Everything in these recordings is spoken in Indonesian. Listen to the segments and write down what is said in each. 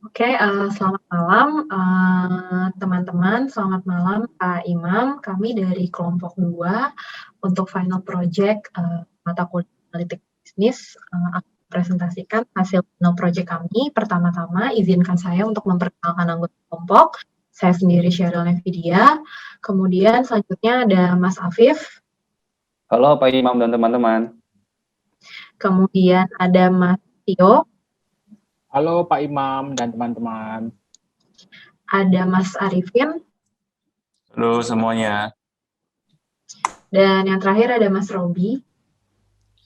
Oke, selamat malam, teman-teman, selamat malam Kak Imam. Kami dari kelompok 2 untuk final project, mata kuliah analitik bisnis, akan presentasikan hasil final project kami. Pertama-tama izinkan saya untuk memperkenalkan anggota kelompok. Saya sendiri Sheryl Nevidia, kemudian selanjutnya ada Mas Afif, Halo Pak Imam dan teman-teman. kemudian ada Mas Tio, Halo Pak Imam dan teman-teman. ada Mas Arifin, Halo semuanya. dan yang terakhir ada Mas Robi.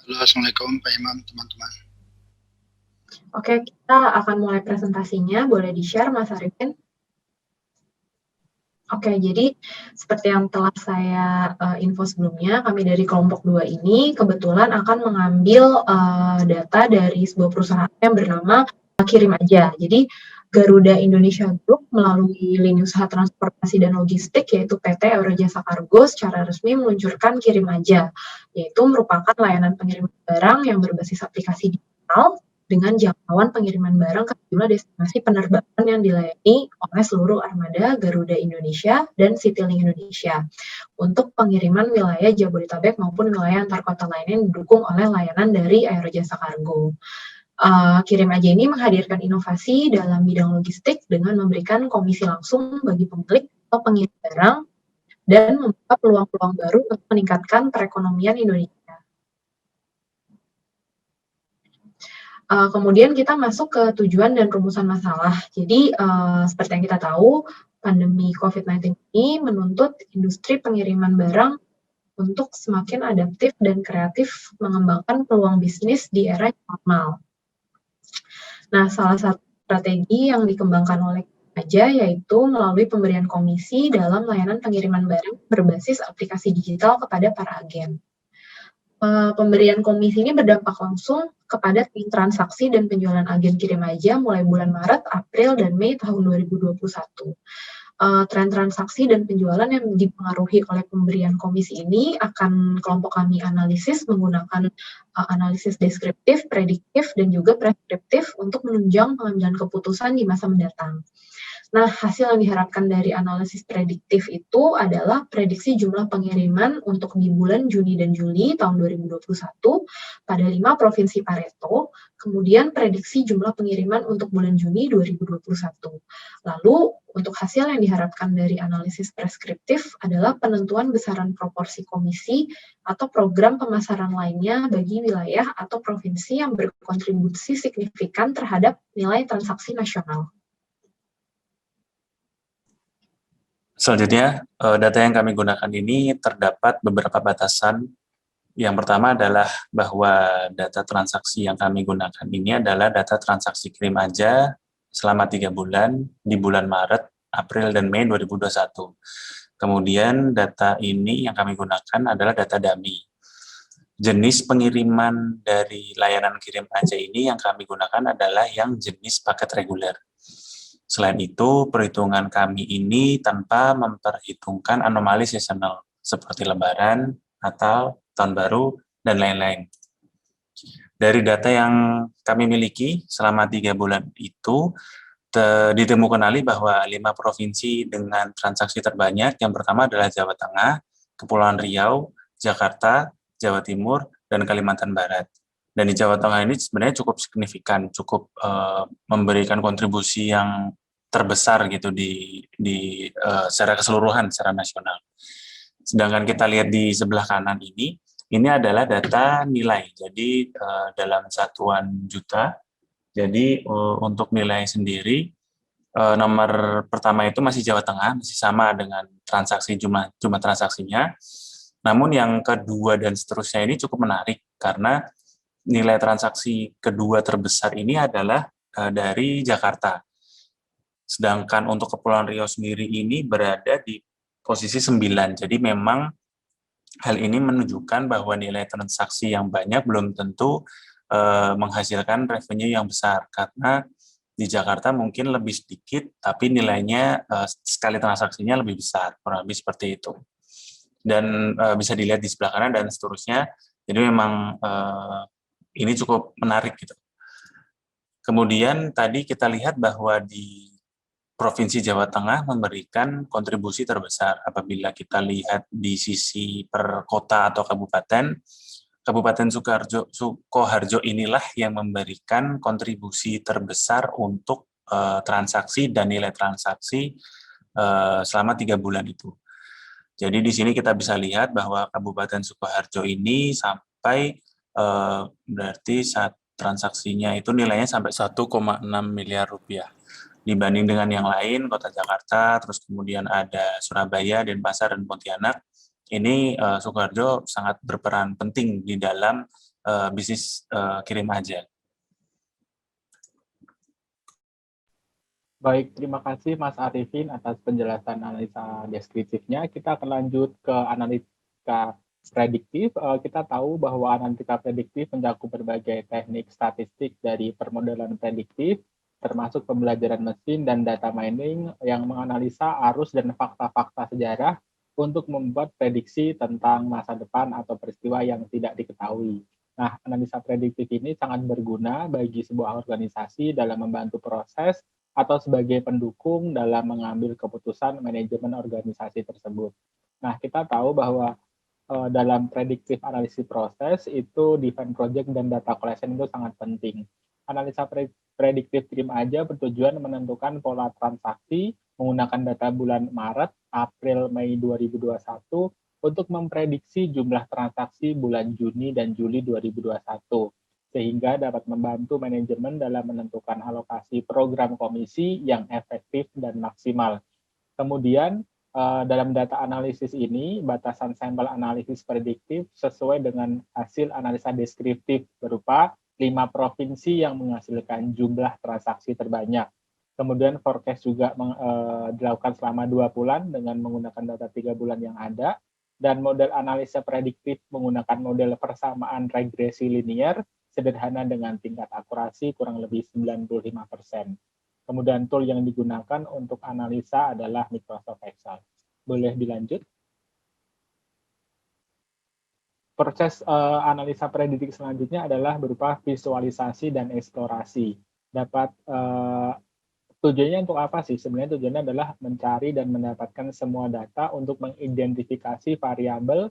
Halo, Assalamualaikum Pak Imam, teman-teman. Oke, kita akan mulai presentasinya. Boleh di-share, Mas Arifin? Oke, jadi seperti yang telah saya info sebelumnya, kami dari kelompok 2 ini kebetulan akan mengambil data dari sebuah perusahaan yang bernama Kirim Aja. Jadi Garuda Indonesia Group melalui lini usaha transportasi dan logistik yaitu PT Eurojasa Kargo secara resmi meluncurkan Kirim Aja, yaitu merupakan layanan pengiriman barang yang berbasis aplikasi digital dengan jangkauan pengiriman barang ke sejumlah destinasi penerbangan yang dilayani oleh seluruh armada Garuda Indonesia dan Citylink Indonesia untuk pengiriman wilayah Jabodetabek maupun wilayah antar kota lainnya yang didukung oleh layanan dari Aerojasa Kargo. Kirim Aja ini menghadirkan inovasi dalam bidang logistik dengan memberikan komisi langsung bagi pemilik atau pengirim barang dan membuka peluang-peluang baru untuk meningkatkan perekonomian Indonesia. Kemudian kita masuk ke tujuan dan rumusan masalah. Jadi, seperti yang kita tahu, pandemi COVID-19 ini menuntut industri pengiriman barang untuk semakin adaptif dan kreatif mengembangkan peluang bisnis di era normal. Nah, salah satu strategi yang dikembangkan oleh Aja yaitu melalui pemberian komisi dalam layanan pengiriman barang berbasis aplikasi digital kepada para agen. Pemberian komisi ini berdampak langsung kepada transaksi dan penjualan agen Kirim Aja mulai bulan Maret, April, dan Mei tahun 2021. Tren transaksi dan penjualan yang dipengaruhi oleh pemberian komisi ini akan kelompok kami analisis menggunakan analisis deskriptif, prediktif, dan juga preskriptif untuk menunjang pengambilan keputusan di masa mendatang. Nah, hasil yang diharapkan dari analisis prediktif itu adalah prediksi jumlah pengiriman untuk di bulan Juni dan Juli tahun 2021 pada 5 provinsi Pareto, kemudian prediksi jumlah pengiriman untuk bulan Juni 2021. Lalu, untuk hasil yang diharapkan dari analisis preskriptif adalah penentuan besaran proporsi komisi atau program pemasaran lainnya bagi wilayah atau provinsi yang berkontribusi signifikan terhadap nilai transaksi nasional. Selanjutnya, data yang kami gunakan ini terdapat beberapa batasan. Yang pertama adalah bahwa data transaksi yang kami gunakan ini adalah data transaksi Kirim Aja selama 3 bulan di bulan Maret, April, dan Mei 2021. Kemudian data ini yang kami gunakan adalah data dummy. Jenis pengiriman dari layanan Kirim Aja ini yang kami gunakan adalah yang jenis paket reguler. Selain itu, perhitungan kami ini tanpa memperhitungkan anomali seasonal seperti Lebaran, Natal, Tahun Baru, dan lain-lain. Dari data yang kami miliki selama 3 bulan itu, ditemukan bahwa 5 provinsi dengan transaksi terbanyak, yang pertama adalah Jawa Tengah, Kepulauan Riau, Jakarta, Jawa Timur, dan Kalimantan Barat. Dan di Jawa Tengah ini sebenarnya cukup signifikan, cukup memberikan kontribusi yang terbesar gitu secara keseluruhan, secara nasional. Sedangkan kita lihat di sebelah kanan ini adalah data nilai. Jadi dalam satuan juta. Jadi untuk nilai sendiri nomor pertama itu masih Jawa Tengah, masih sama dengan jumlah transaksinya. Namun yang kedua dan seterusnya ini cukup menarik karena nilai transaksi kedua terbesar ini adalah dari Jakarta. Sedangkan untuk Kepulauan Riau sendiri ini berada di posisi 9. Jadi memang hal ini menunjukkan bahwa nilai transaksi yang banyak belum tentu menghasilkan revenue yang besar. Karena di Jakarta mungkin lebih sedikit, tapi nilainya sekali transaksinya lebih besar. Kurang lebih seperti itu. Dan bisa dilihat di sebelah kanan dan seterusnya. Jadi memang ini cukup menarik gitu. Kemudian tadi kita lihat bahwa di Provinsi Jawa Tengah memberikan kontribusi terbesar. Apabila kita lihat di sisi per kota atau kabupaten, Kabupaten Sukoharjo inilah yang memberikan kontribusi terbesar untuk transaksi dan nilai transaksi selama 3 bulan itu. Jadi di sini kita bisa lihat bahwa Kabupaten Sukoharjo ini sampai berarti saat transaksinya itu nilainya sampai 1,6 miliar rupiah. Dibanding dengan yang lain, Kota Jakarta, terus kemudian ada Surabaya, Denpasar, dan Pontianak, ini Sukoharjo sangat berperan penting di dalam bisnis kirim aja. Baik, terima kasih Mas Arifin atas penjelasan analisa deskriptifnya. Kita akan lanjut ke analisa prediktif. Kita tahu bahwa analisa prediktif mencakup berbagai teknik statistik dari permodalan prediktif, termasuk pembelajaran mesin dan data mining yang menganalisa arus dan fakta-fakta sejarah untuk membuat prediksi tentang masa depan atau peristiwa yang tidak diketahui. Nah, analisa prediktif ini sangat berguna bagi sebuah organisasi dalam membantu proses atau sebagai pendukung dalam mengambil keputusan manajemen organisasi tersebut. Nah, kita tahu bahwa dalam predictive analisis proses itu define project dan data collection itu sangat penting. Analisa prediktif kirim aja bertujuan menentukan pola transaksi menggunakan data bulan Maret, April, Mei 2021 untuk memprediksi jumlah transaksi bulan Juni dan Juli 2021, sehingga dapat membantu manajemen dalam menentukan alokasi program komisi yang efektif dan maksimal. Kemudian, dalam data analisis ini, batasan sampel analisis prediktif sesuai dengan hasil analisa deskriptif berupa 5 provinsi yang menghasilkan jumlah transaksi terbanyak. Kemudian forecast juga dilakukan selama 2 bulan dengan menggunakan data 3 bulan yang ada, dan model analisa prediktif menggunakan model persamaan regresi linear sederhana dengan tingkat akurasi kurang lebih 95%. Kemudian tool yang digunakan untuk analisa adalah Microsoft Excel. Boleh dilanjut? Proses analisa prediktif selanjutnya adalah berupa visualisasi dan eksplorasi. Tujuannya untuk apa sih? Sebenarnya tujuannya adalah mencari dan mendapatkan semua data untuk mengidentifikasi variabel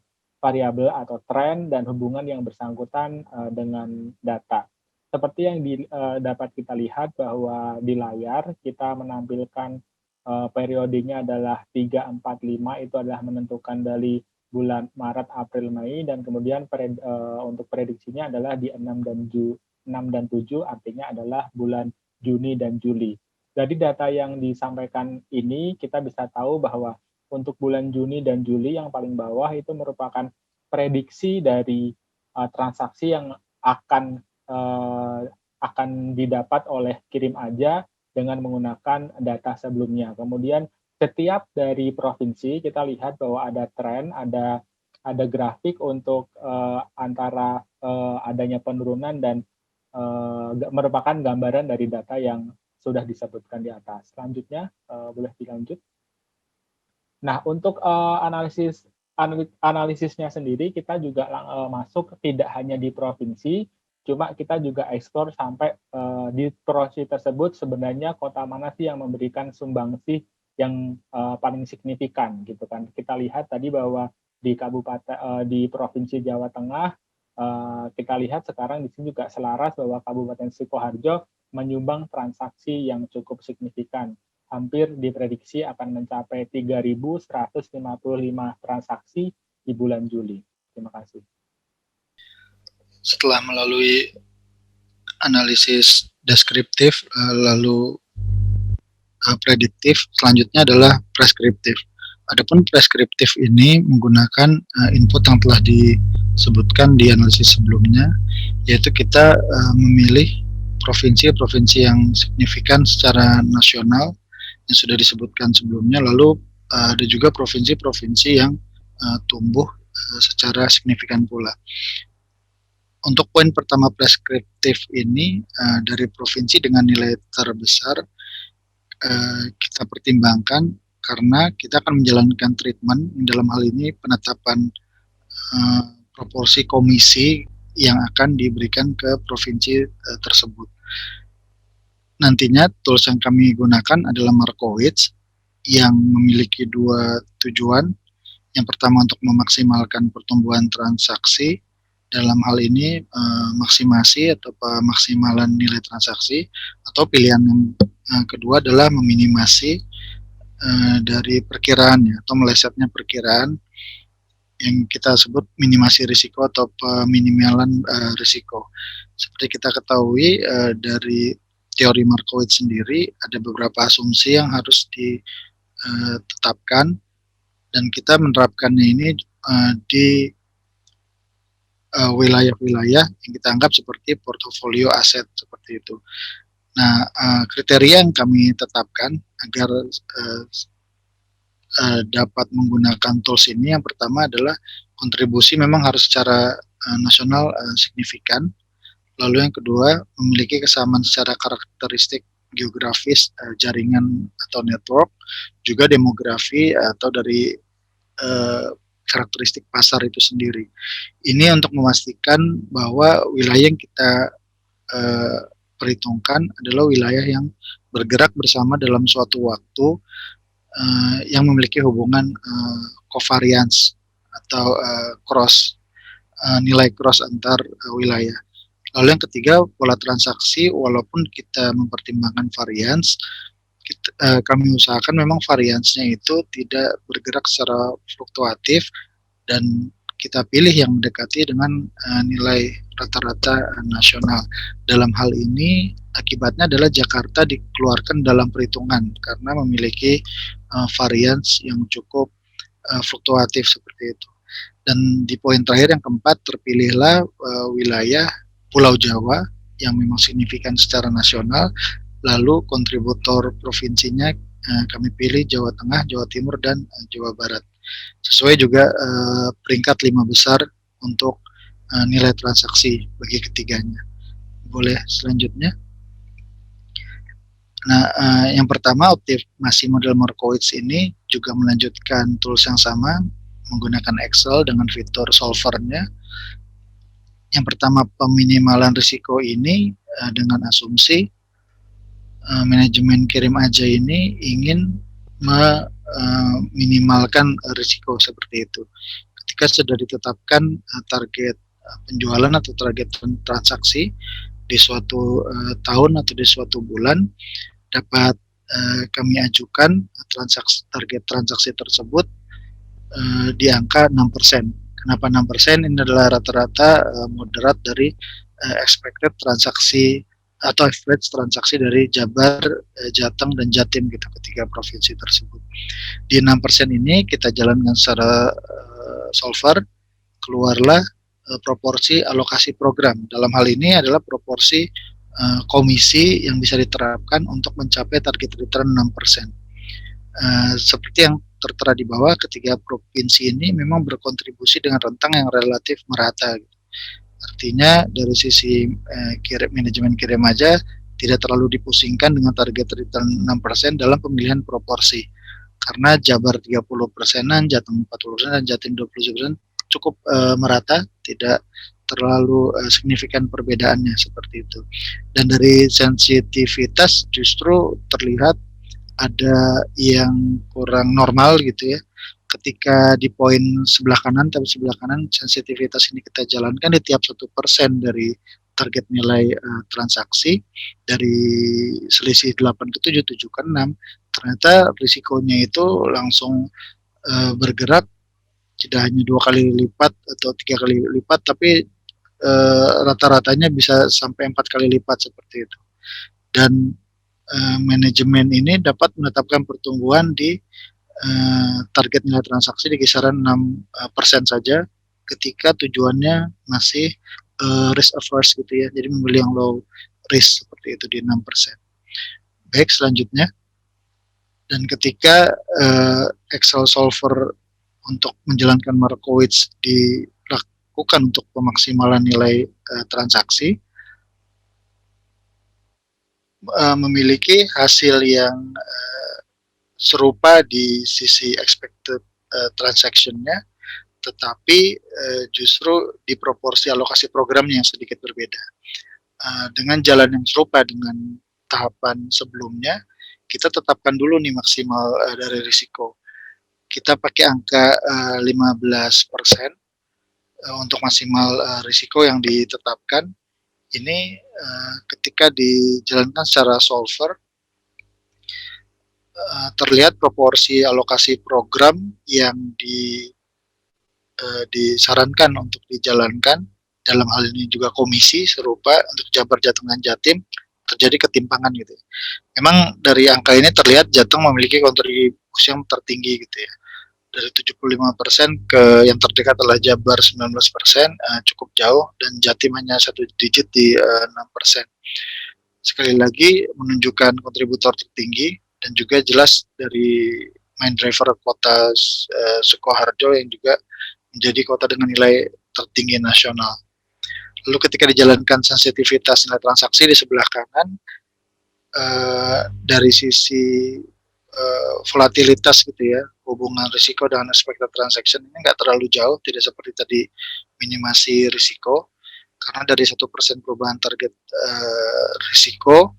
atau tren dan hubungan yang bersangkutan dengan data. Seperti yang dapat kita lihat bahwa di layar kita menampilkan periodenya adalah 3, 4, 5 itu adalah menentukan dari bulan Maret, April, Mei, dan kemudian untuk prediksinya adalah di 6 dan 7 artinya adalah bulan Juni dan Juli. Jadi data yang disampaikan ini kita bisa tahu bahwa untuk bulan Juni dan Juli yang paling bawah itu merupakan prediksi dari transaksi yang akan didapat oleh kirim aja dengan menggunakan data sebelumnya. Kemudian setiap dari provinsi kita lihat bahwa ada tren, ada grafik untuk antara adanya penurunan dan merupakan gambaran dari data yang sudah disebutkan di atas. Selanjutnya boleh dilanjut. Nah, untuk analisisnya sendiri kita juga masuk tidak hanya di provinsi, cuma kita juga eksplor sampai di provinsi tersebut sebenarnya kota mana sih yang memberikan sumbangsih yang paling signifikan gitu kan. Kita lihat tadi bahwa di di Provinsi Jawa Tengah kita lihat sekarang di sini juga selaras bahwa Kabupaten Sukoharjo menyumbang transaksi yang cukup signifikan. Hampir diprediksi akan mencapai 3.155 transaksi di bulan Juli. Terima kasih. Setelah melalui analisis deskriptif, lalu prediktif, selanjutnya adalah preskriptif. Adapun preskriptif ini menggunakan input yang telah disebutkan di analisis sebelumnya, yaitu kita memilih provinsi-provinsi yang signifikan secara nasional yang sudah disebutkan sebelumnya, lalu ada juga provinsi-provinsi yang tumbuh secara signifikan pula. Untuk poin pertama preskriptif ini, dari provinsi dengan nilai terbesar kita pertimbangkan karena kita akan menjalankan treatment, dalam hal ini penetapan proporsi komisi yang akan diberikan ke provinsi tersebut. nantinya tools yang kami gunakan adalah Markowitz yang memiliki dua tujuan. Yang pertama untuk memaksimalkan pertumbuhan transaksi, dalam hal ini maksimasi atau pemaksimalan nilai transaksi, atau pilihan yang kedua adalah meminimasi dari perkiraan atau melesetnya perkiraan yang kita sebut minimasi risiko atau peminimalan risiko. Seperti kita ketahui dari teori Markowitz sendiri ada beberapa asumsi yang harus ditetapkan dan kita menerapkannya ini di wilayah-wilayah yang kita anggap seperti portofolio aset seperti itu. Nah, kriteria yang kami tetapkan agar dapat menggunakan tools ini, yang pertama adalah kontribusi memang harus secara nasional signifikan. Lalu yang kedua, memiliki kesamaan secara karakteristik geografis jaringan atau network, juga demografi atau dari karakteristik pasar itu sendiri. Ini untuk memastikan bahwa wilayah yang kita perhitungkan adalah wilayah yang bergerak bersama dalam suatu waktu yang memiliki hubungan covariance atau nilai cross antar wilayah. Lalu yang ketiga, pola transaksi, walaupun kita mempertimbangkan variance, kami usahakan memang variansnya itu tidak bergerak secara fluktuatif dan kita pilih yang mendekati dengan nilai rata-rata nasional. Dalam hal ini akibatnya adalah Jakarta dikeluarkan dalam perhitungan karena memiliki varians yang cukup fluktuatif seperti itu. Dan di poin terakhir yang keempat, terpilihlah wilayah Pulau Jawa yang memang signifikan secara nasional, lalu kontributor provinsinya kami pilih Jawa Tengah, Jawa Timur, dan Jawa Barat. Sesuai juga peringkat 5 besar untuk nilai transaksi bagi ketiganya. Boleh selanjutnya. Nah, yang pertama, optimasi model Markowitz ini juga melanjutkan tools yang sama menggunakan Excel dengan fitur solvernya. Yang pertama, peminimalan risiko ini dengan asumsi manajemen kirim aja ini ingin meminimalkan risiko seperti itu. Ketika sudah ditetapkan target penjualan atau target transaksi di suatu tahun atau di suatu bulan, dapat kami ajukan target transaksi tersebut di angka 6%. Kenapa 6%? Ini adalah rata-rata moderat dari expected transaksi atau average transaksi dari Jabar, Jateng, dan Jatim gitu, ketiga provinsi tersebut. Di 6% ini kita jalankan secara solver, keluarlah proporsi alokasi program. Dalam hal ini adalah proporsi komisi yang bisa diterapkan untuk mencapai target return 6%. Seperti yang tertera di bawah, ketiga provinsi ini memang berkontribusi dengan rentang yang relatif merata. Artinya dari sisi manajemen kirim aja tidak terlalu dipusingkan dengan target return 6% dalam pemilihan proporsi. Karena Jabar 30%-an, Jateng 40%, dan Jatim 20% cukup merata, tidak terlalu signifikan perbedaannya seperti itu. Dan dari sensitivitas justru terlihat ada yang kurang normal gitu ya. Ketika di poin sebelah kanan, tabel sebelah kanan, sensitivitas ini kita jalankan di tiap 1% dari target nilai transaksi, dari selisih 8 ke 7, 7 ke 6, ternyata risikonya itu langsung bergerak tidak hanya 2 kali lipat atau 3 kali lipat, tapi rata-ratanya bisa sampai 4 kali lipat seperti itu. Dan manajemen ini dapat menetapkan pertumbuhan di target nilai transaksi di kisaran 6% saja ketika tujuannya masih risk averse gitu ya, jadi memilih yang low risk seperti itu di 6%. Baik, selanjutnya. Dan ketika Excel solver untuk menjalankan Markowitz dilakukan untuk pemaksimalan nilai transaksi, memiliki hasil yang serupa di sisi expected transaction-nya, tetapi justru di proporsi alokasi programnya yang sedikit berbeda. Dengan jalan yang serupa dengan tahapan sebelumnya, kita tetapkan dulu nih maksimal dari risiko. Kita pakai angka 15% untuk maksimal risiko yang ditetapkan. Ini ketika dijalankan secara solver, terlihat proporsi alokasi program yang disarankan untuk dijalankan, dalam hal ini juga komisi serupa untuk Jabar, Jateng, dan Jatim, terjadi ketimpangan gitu. Memang dari angka ini terlihat Jateng memiliki kontribusi yang tertinggi gitu ya. Dari 75% ke yang terdekat adalah Jabar 19%, cukup jauh, dan Jatim hanya 1 digit di 6%. Sekali lagi menunjukkan kontributor tertinggi, dan juga jelas dari main driver kota Sukoharjo yang juga menjadi kota dengan nilai tertinggi nasional. Lalu ketika dijalankan sensitivitas nilai transaksi di sebelah kanan, dari sisi volatilitas gitu ya, hubungan risiko dengan expected transaction ini nggak terlalu jauh, tidak seperti tadi minimasi risiko, karena dari 1% perubahan target risiko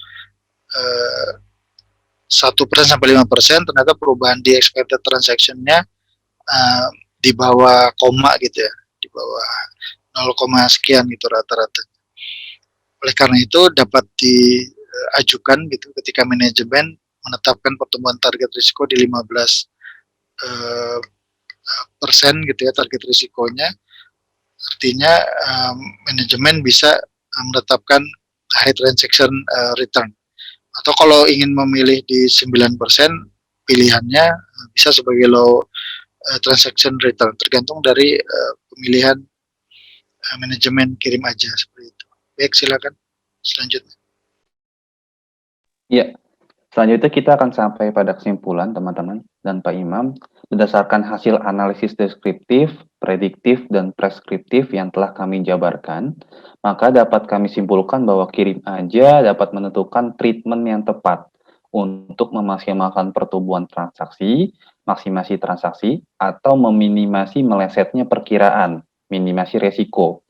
1% sampai 5%, ternyata perubahan di expected transaction-nya di bawah koma gitu ya, di bawah 0, sekian gitu rata-rata. Oleh karena itu dapat diajukan gitu ketika manajemen menetapkan pertumbuhan target risiko di 15% gitu ya target risikonya. Artinya manajemen bisa menetapkan high transaction return. Atau kalau ingin memilih di 9%, pilihannya bisa sebagai low transaction return, tergantung dari pemilihan manajemen kirim aja seperti itu. Baik, silakan selanjutnya. Ya, selanjutnya kita akan sampai pada kesimpulan teman-teman dan Pak Imam. Berdasarkan hasil analisis deskriptif, prediktif, dan preskriptif yang telah kami jabarkan, maka dapat kami simpulkan bahwa kirim aja dapat menentukan treatment yang tepat untuk memaksimalkan pertumbuhan transaksi, maksimasi transaksi, atau meminimasi melesetnya perkiraan, minimasi resiko,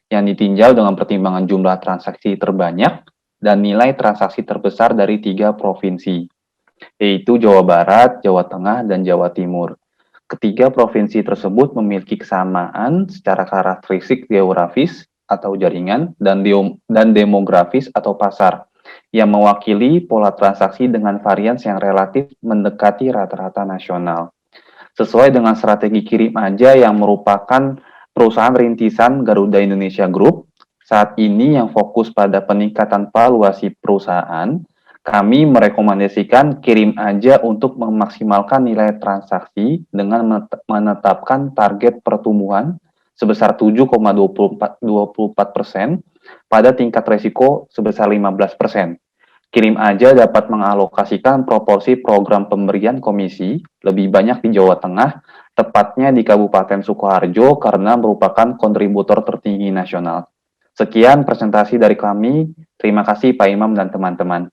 yang ditinjau dengan pertimbangan jumlah transaksi terbanyak dan nilai transaksi terbesar dari 3 provinsi, yaitu Jawa Barat, Jawa Tengah, dan Jawa Timur. Ketiga provinsi tersebut memiliki kesamaan secara karakteristik geografis atau jaringan dan demografis atau pasar yang mewakili pola transaksi dengan varians yang relatif mendekati rata-rata nasional. Sesuai dengan strategi kirim aja yang merupakan perusahaan rintisan Garuda Indonesia Group, saat ini yang fokus pada peningkatan valuasi perusahaan, kami merekomendasikan kirim aja untuk memaksimalkan nilai transaksi dengan menetapkan target pertumbuhan sebesar 7,24% pada tingkat resiko sebesar 15%. Kirim aja dapat mengalokasikan proporsi program pemberian komisi lebih banyak di Jawa Tengah, tepatnya di Kabupaten Sukoharjo karena merupakan kontributor tertinggi nasional. Sekian presentasi dari kami. Terima kasih Pak Imam dan teman-teman.